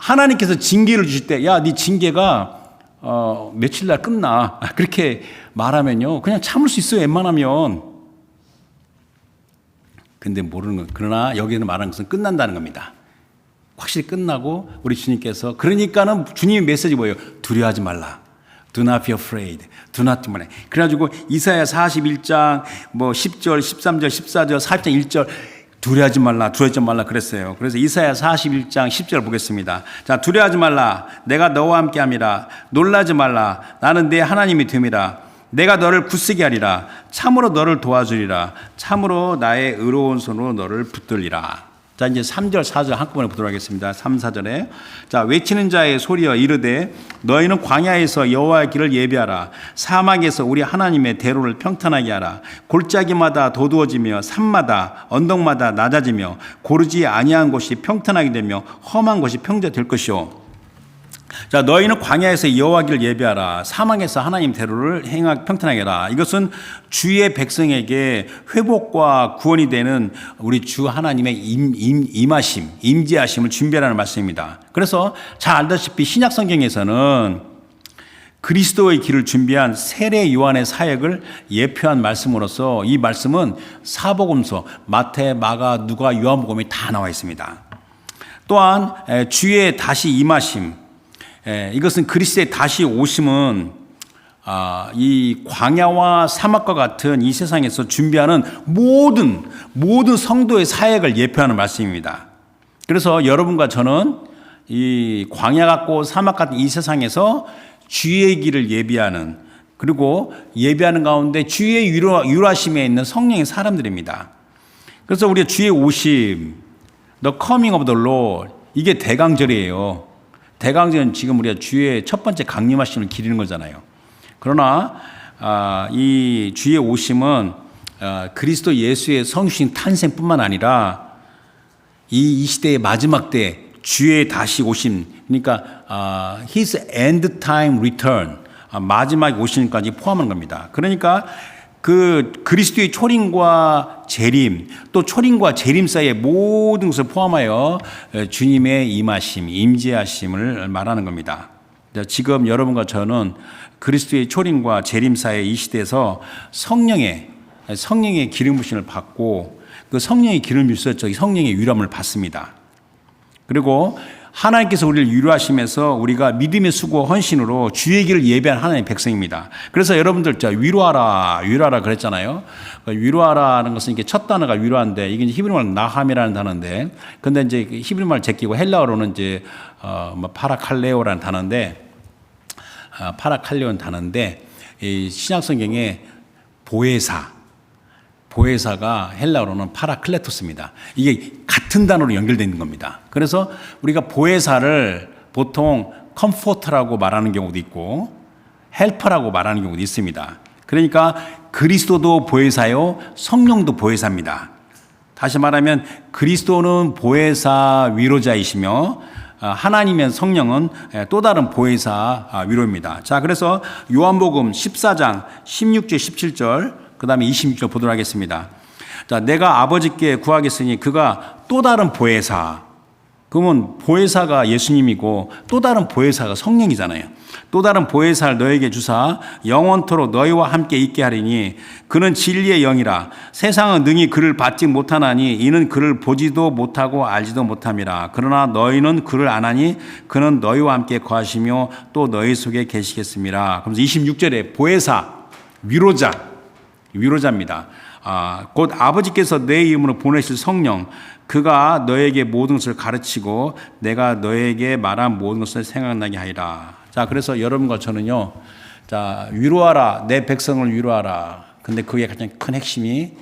Speaker 1: 하나님께서 징계를 주실 때, 야, 네 징계가 며칠 날 끝나. 그렇게 말하면요, 그냥 참을 수 있어요, 웬만하면. 근데 모르는 건, 그러나 여기는 말하는 것은 끝난다는 겁니다. 확실히 끝나고 우리 주님께서, 그러니까는 주님의 메시지 뭐예요? 두려워하지 말라. Do not be afraid. Do not be afraid. 그래가지고 이사야 41장 뭐 10절, 13절, 14절, 40장 1절 두려워하지 말라 그랬어요. 그래서 이사야 41장 10절 보겠습니다. 자, 두려워하지 말라. 내가 너와 함께 함이라. 놀라지 말라. 나는 내 하나님이 됨이라. 내가 너를 굳세게 하리라. 참으로 너를 도와주리라. 참으로 나의 의로운 손으로 너를 붙들리라. 자, 이제 3절, 4절 한꺼번에 보도록 하겠습니다. 3, 4절에. 자, 외치는 자의 소리여 이르되 너희는 광야에서 여호와의 길을 예비하라. 사막에서 우리 하나님의 대로를 평탄하게 하라. 골짜기마다 도두어지며 산마다 언덕마다 낮아지며 고르지 아니한 곳이 평탄하게 되며 험한 곳이 평정될 것이요. 자, 너희는 광야에서 여호와 길을 예비하라. 사막에서 하나님 대로를 평탄하게 하라. 이것은 주의 백성에게 회복과 구원이 되는 우리 주 하나님의 임하심, 임재하심을 준비하라는 말씀입니다. 그래서 잘 알다시피 신약 성경에서는 그리스도의 길을 준비한 세례 요한의 사역을 예표한 말씀으로서 이 말씀은 사복음서 마태, 마가, 누가, 요한복음이 다 나와 있습니다. 또한 주의 다시 임하심, 이것은 그리스도의 다시 오심은 이 광야와 사막과 같은 이 세상에서 준비하는 모든 성도의 사역을 예표하는 말씀입니다. 그래서 여러분과 저는 이 광야 같고 사막 같은 이 세상에서 주의 길을 예비하는, 그리고 예비하는 가운데 주의 유라심에 있는 성령의 사람들입니다. 그래서 우리가 주의 오심, The coming of the Lord, 이게 대강절이에요. 대강절은 지금 우리가 주의 첫 번째 강림하심을 기리는 거잖아요. 그러나 이 주의 오심은 그리스도 예수의 성신 탄생뿐만 아니라 이 시대의 마지막 때 주의 다시 오심, 그러니까 His end time return, 마지막 오심까지 포함한 겁니다. 그러니까 그 그리스도의 초림과 재림, 또 초림과 재림 사이의 모든 것을 포함하여 주님의 임하심, 임재하심을 말하는 겁니다. 지금 여러분과 저는 그리스도의 초림과 재림 사이의 이 시대에서 성령의 기름 부심을 받고 그 성령의 기름 부심에서 성령의 위로함을 받습니다. 그리고 하나님께서 우리를 위로하시면서 우리가 믿음의 수고와 헌신으로 주의 길을 예배한 하나님의 백성입니다. 그래서 여러분들 위로하라 그랬잖아요. 위로하라는 것은 이게 첫 단어가 위로한데, 이게 히브리말 나함이라는 단어인데, 근데 이제 히브리말 제끼고 헬라어로는 이제 파라칼레오라는 단어인데, 파라칼레오는 단어인데, 이 신약 성경에 보혜사가 헬라어로는 파라클레토스입니다. 이게 같은 단어로 연결되어 있는 겁니다. 그래서 우리가 보혜사를 보통 컴포터라고 말하는 경우도 있고 헬퍼라고 말하는 경우도 있습니다. 그러니까 그리스도도 보혜사요, 성령도 보혜사입니다. 다시 말하면 그리스도는 보혜사 위로자이시며 하나님의 성령은 또 다른 보혜사 위로입니다. 자, 그래서 요한복음 14장 16절 17절 그 다음에 26절 보도록 하겠습니다. 자, 내가 아버지께 구하겠으니 그가 또 다른 보혜사, 그러면 보혜사가 예수님이고 또 다른 보혜사가 성령이잖아요. 또 다른 보혜사를 너에게 주사 영원토록 너희와 함께 있게 하리니 그는 진리의 영이라. 세상은 능히 그를 받지 못하나니 이는 그를 보지도 못하고 알지도 못함이라. 그러나 너희는 그를 아나니 그는 너희와 함께 거하시며 또 너희 속에 계시겠습니다. 그러면서 26절에 보혜사, 위로자입니다. 곧 아버지께서 내 이름으로 보내실 성령, 그가 너에게 모든 것을 가르치고 내가 너에게 말한 모든 것을 생각나게 하리라. 자, 그래서 여러분과 저는요, 자, 위로하라, 내 백성을 위로하라. 근데 그게 가장 큰 핵심이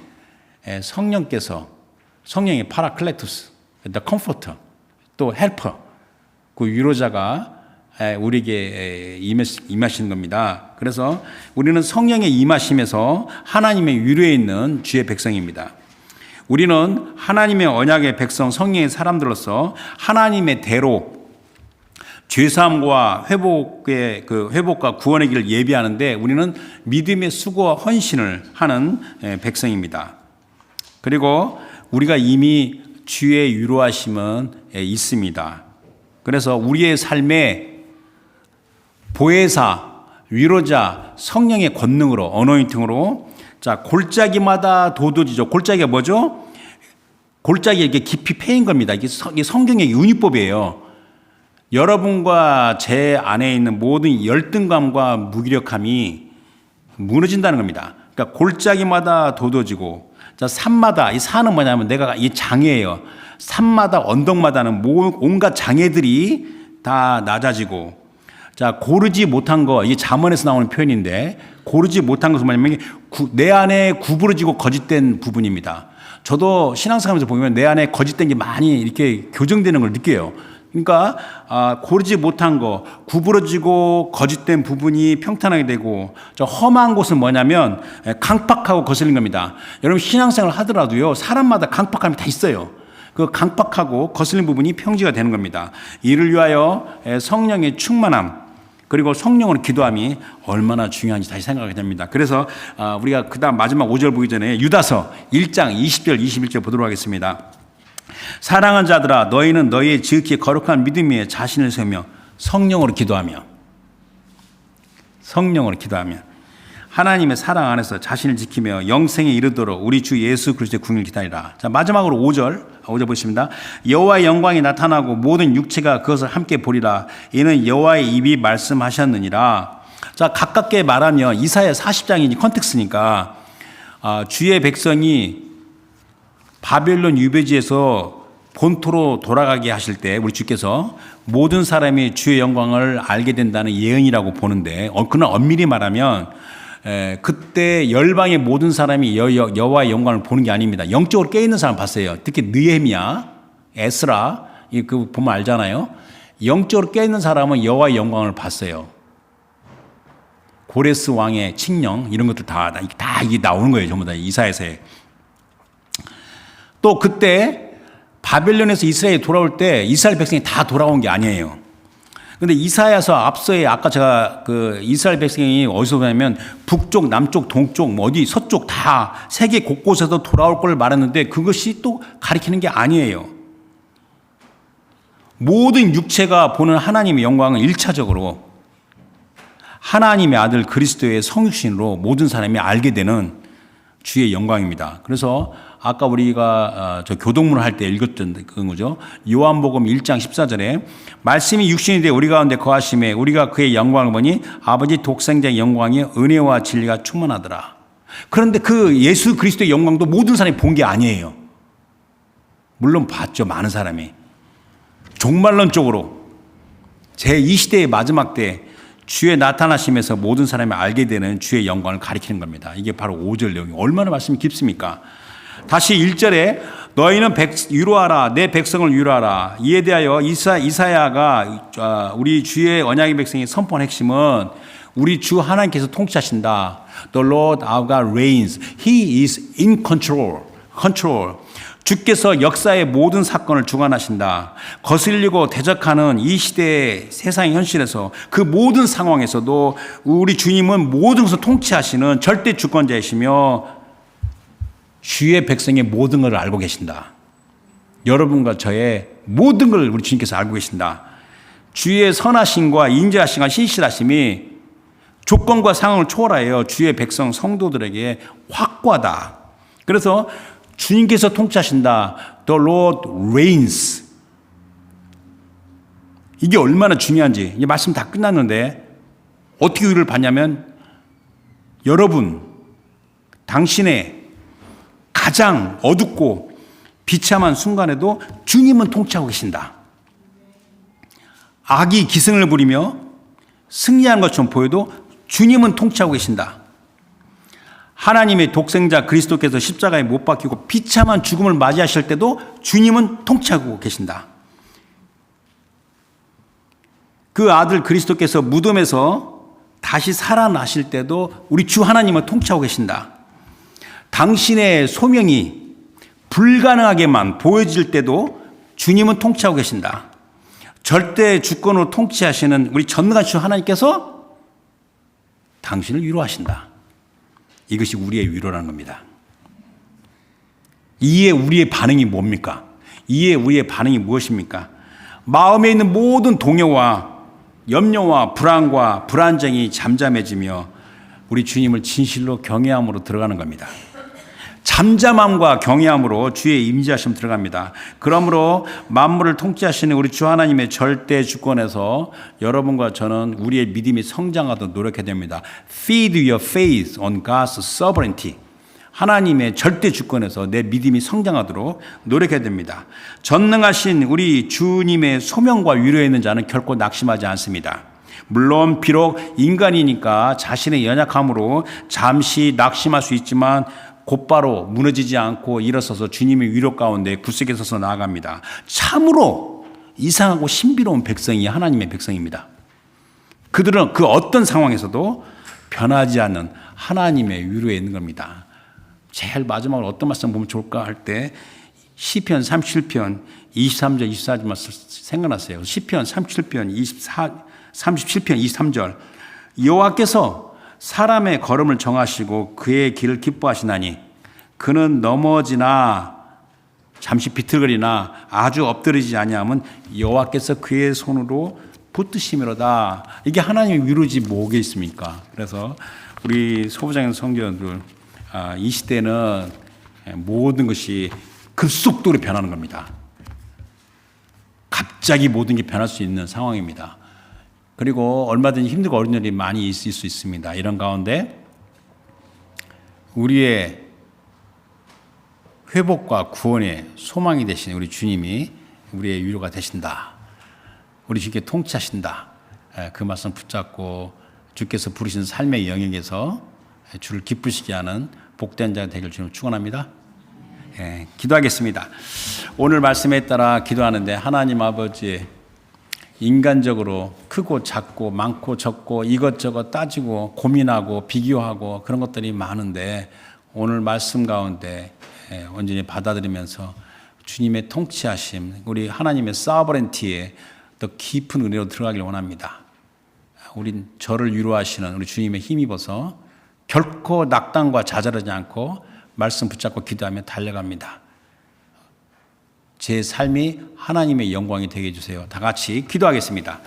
Speaker 1: 성령의 파라클레토스, the comforter, 또 헬퍼, 그 위로자가 우리에게 임하시는 겁니다. 그래서 우리는 성령의 임하심에서 하나님의 위로에 있는 주의 백성입니다. 우리는 하나님의 언약의 백성, 성령의 사람들로서 하나님의 대로 죄사함과 회복과 구원의 길을 예비하는데 우리는 믿음의 수고와 헌신을 하는 백성입니다. 그리고 우리가 이미 주의 위로하심은 있습니다. 그래서 우리의 삶에 보혜사, 위로자, 성령의 권능으로, 어노인팅으로, 자, 골짜기마다 도도지죠. 골짜기가 뭐죠? 골짜기에 이게 깊이 패인 겁니다. 이게 성경의 윤희법이에요. 여러분과 제 안에 있는 모든 열등감과 무기력함이 무너진다는 겁니다. 그러니까 골짜기마다 도도지고, 자, 산마다, 이 산은 뭐냐면 내가 이 장애예요. 산마다 언덕마다는 온갖 장애들이 다 낮아지고, 자, 고르지 못한 거, 이게 잠언에서 나오는 표현인데, 고르지 못한 것은 뭐냐면 내 안에 구부러지고 거짓된 부분입니다. 저도 신앙생활에서 보면 내 안에 거짓된 게 많이 이렇게 교정되는 걸 느껴요. 그러니까 고르지 못한 거, 구부러지고 거짓된 부분이 평탄하게 되고, 저 험한 곳은 뭐냐면 강팍하고 거슬린 겁니다. 여러분 신앙생활을 하더라도요, 사람마다 강팍함이 다 있어요. 그 강팍하고 거슬린 부분이 평지가 되는 겁니다. 이를 위하여 성령의 충만함, 그리고 성령으로 기도함이 얼마나 중요한지 다시 생각하게 됩니다. 그래서 우리가 그 다음 마지막 5절 보기 전에 유다서 1장 20절 21절 보도록 하겠습니다. 사랑하는 자들아, 너희는 너희의 지극히 거룩한 믿음 위에 자신을 세우며 성령으로 기도하며 하나님의 사랑 안에서 자신을 지키며 영생에 이르도록 우리 주 예수 그리스도의 궁을 기다리라. 자, 마지막으로 5절 보십니다. 여호와의 영광이 나타나고 모든 육체가 그것을 함께 보리라. 이는 여호와의 입이 말씀하셨느니라. 자, 가깝게 말하면 이사야 40장이 컨텍스니까 주의 백성이 바벨론 유배지에서 본토로 돌아가게 하실 때 우리 주께서 모든 사람이 주의 영광을 알게 된다는 예언이라고 보는데, 그러나 엄밀히 말하면 그때 열방의 모든 사람이 여호와의 영광을 보는 게 아닙니다. 영적으로 깨있는 사람 봤어요. 특히 느헤미야, 에스라, 그 보면 알잖아요. 영적으로 깨있는 사람은 여호와의 영광을 봤어요. 고레스 왕의 칙령 이런 것들 다 이게 나오는 거예요. 전부 다 이사야서에. 또 그때 바벨론에서 이스라엘이 돌아올 때 이스라엘 백성이 다 돌아온 게 아니에요. 근데 이사야서 앞서에 아까 제가 그 이스라엘 백성이 어디서 보냐면 북쪽, 남쪽, 동쪽, 뭐 어디 서쪽 다 세계 곳곳에서 돌아올 걸 말했는데 그것이 또 가리키는 게 아니에요. 모든 육체가 보는 하나님의 영광은 1차적으로 하나님의 아들 그리스도의 성육신으로 모든 사람이 알게 되는 주의 영광입니다. 그래서 아까 우리가 저 교동문을 할 때 읽었던 그런 거죠. 요한복음 1장 14절에 말씀이 육신이 되어 우리 가운데 거하심에 우리가 그의 영광을 보니 아버지 독생자의 영광이 은혜와 진리가 충만하더라. 그런데 그 예수 그리스도의 영광도 모든 사람이 본 게 아니에요. 물론 봤죠. 많은 사람이. 종말론적으로 제2 시대의 마지막 때 주의 나타나심에서 모든 사람이 알게 되는 주의 영광을 가리키는 겁니다. 이게 바로 5절 내용이 얼마나 말씀이 깊습니까? 다시 1절에 너희는 위로하라, 내 백성을 위로하라. 이에 대하여 이사야가 우리 주의 언약의 백성이 선포한 핵심은 우리 주 하나님께서 통치하신다. The Lord our God reigns. He is in control. 주께서 역사의 모든 사건을 주관하신다. 거슬리고 대적하는 이 시대의 세상의 현실에서 그 모든 상황에서도 우리 주님은 모든 것을 통치하시는 절대 주권자이시며 주의 백성의 모든 것을 알고 계신다. 여러분과 저의 모든 걸 우리 주님께서 알고 계신다. 주의 선하심과 인자하심과 신실하심이 조건과 상황을 초월하여 주의 백성 성도들에게 확고하다. 그래서 주님께서 통치하신다. The Lord reigns. 이게 얼마나 중요한지. 이제 말씀 다 끝났는데 어떻게 위로를 받냐면 여러분, 당신의 가장 어둡고 비참한 순간에도 주님은 통치하고 계신다. 악이 기승을 부리며 승리하는 것처럼 보여도 주님은 통치하고 계신다. 하나님의 독생자 그리스도께서 십자가에 못 박히고 비참한 죽음을 맞이하실 때도 주님은 통치하고 계신다. 그 아들 그리스도께서 무덤에서 다시 살아나실 때도 우리 주 하나님은 통치하고 계신다. 당신의 소명이 불가능하게만 보여질 때도 주님은 통치하고 계신다. 절대 주권으로 통치하시는 우리 전능한 주 하나님께서 당신을 위로하신다. 이것이 우리의 위로라는 겁니다. 이에 우리의 반응이 뭡니까? 이에 우리의 반응이 무엇입니까? 마음에 있는 모든 동요와 염려와 불안과 불안정이 잠잠해지며 우리 주님을 진실로 경외함으로 들어가는 겁니다. 잠잠함과 경외함으로 주의 임재하심 들어갑니다. 그러므로 만물을 통치하시는 우리 주 하나님의 절대 주권에서 여러분과 저는 우리의 믿음이 성장하도록 노력해야 됩니다. Feed your faith on God's sovereignty. 하나님의 절대 주권에서 내 믿음이 성장하도록 노력해야 됩니다. 전능하신 우리 주님의 소명과 위로에 있는 자는 결코 낙심하지 않습니다. 물론 비록 인간이니까 자신의 연약함으로 잠시 낙심할 수 있지만 곧바로 무너지지 않고 일어서서 주님의 위로 가운데 굳세게 서서 나아갑니다. 참으로 이상하고 신비로운 백성이 하나님의 백성입니다. 그들은 그 어떤 상황에서도 변하지 않는 하나님의 위로에 있는 겁니다. 제일 마지막으로 어떤 말씀 보면 좋을까 할 때 시편 37편 23절 24절만 생각나세요. 시편 37편 37편 23절 여호와께서 사람의 걸음을 정하시고 그의 길을 기뻐하시나니 그는 넘어지나 잠시 비틀거리나 아주 엎드리지 아니하면 여호와께서 그의 손으로 붙드심이로다. 이게 하나님의 위로지 뭐겠습니까? 그래서 우리 소부장의 성도들 이 시대는 모든 것이 급속도로 변하는 겁니다. 갑자기 모든 게 변할 수 있는 상황입니다. 그리고 얼마든지 힘들고 어려운 일이 많이 있을 수 있습니다. 이런 가운데 우리의 회복과 구원의 소망이 되신 우리 주님이 우리의 위로가 되신다. 우리 주께 통치하신다. 그 말씀 붙잡고 주께서 부르신 삶의 영역에서 주를 기쁘시게 하는 복된 자가 되길 주님 축원합니다. 기도하겠습니다. 오늘 말씀에 따라 기도하는데 하나님 아버지 인간적으로 크고 작고 많고 적고 이것저것 따지고 고민하고 비교하고 그런 것들이 많은데 오늘 말씀 가운데 온전히 받아들이면서 주님의 통치하심, 우리 하나님의 서버렌티에 더 깊은 은혜로 들어가길 원합니다. 우린 저를 위로하시는 우리 주님의 힘입어서 결코 낙담과 좌절하지 않고 말씀 붙잡고 기도하며 달려갑니다. 제 삶이 하나님의 영광이 되게 해주세요. 다 같이 기도하겠습니다.